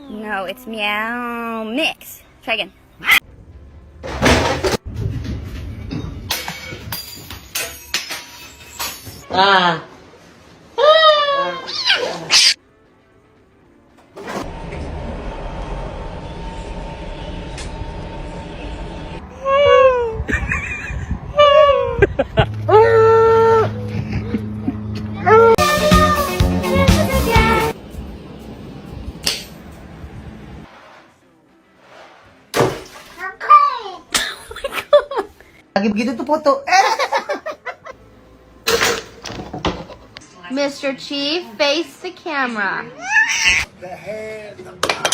No, it's meow mix. Try again. Ah. Lagi begitu tuh foto. Mr. Chief, face the camera. The head, the mind.